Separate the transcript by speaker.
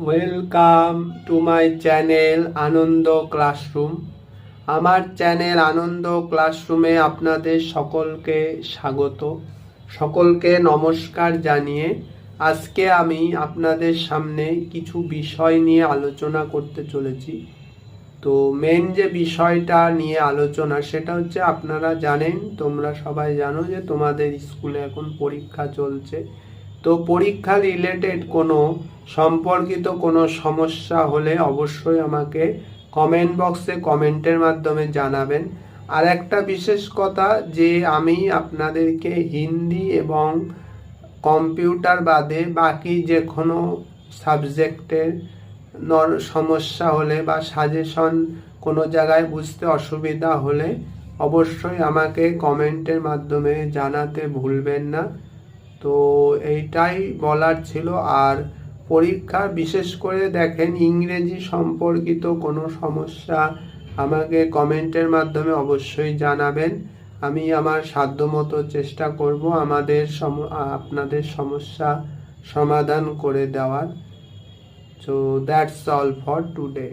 Speaker 1: Welcome to my channel Anand classroom. আমার channel Anand ক্লাসরুমে আপনাদের সকলকে স্বাগত, সকলকে নমস্কার জানিয়ে আজকে আমি আপনাদের সামনে কিছু বিষয় নিয়ে আলোচনা করতে চলেছি। তো মেন যে বিষয়টা নিয়ে আলোচনা সেটা হচ্ছে, আপনারা জানেন, তোমরা সবাই জানো যে তোমাদের স্কুলে এখন পরীক্ষা চলছে। তো পরীক্ষা রিলেটেড কোনো সম্পর্কিত কোনো সমস্যা হলে অবশ্যই আমাকে কমেন্ট বক্সে কমেন্টের মাধ্যমে জানাবেন। আর একটা বিশেষ কথা, যে আমি আপনাদেরকে হিন্দি এবং কম্পিউটার বাদে বাকি যে কোনো সাবজেক্টের সমস্যা হলে বা সাজেশন কোনো জায়গায় বুঝতে অসুবিধা হলে অবশ্যই আমাকে কমেন্টের মাধ্যমে জানাতে ভুলবেন না। তো এইটাই বলার ছিল। আর পরীক্ষা বিশেষ করে দেখেন, ইংরেজি সম্পর্কিত কোনো সমস্যা আমাকে কমেন্টের মাধ্যমে অবশ্যই জানাবেন। আমি আমার সাধ্যমতো চেষ্টা করব আপনাদের সমস্যা সমাধান করে দেওয়ার। So that's all for today.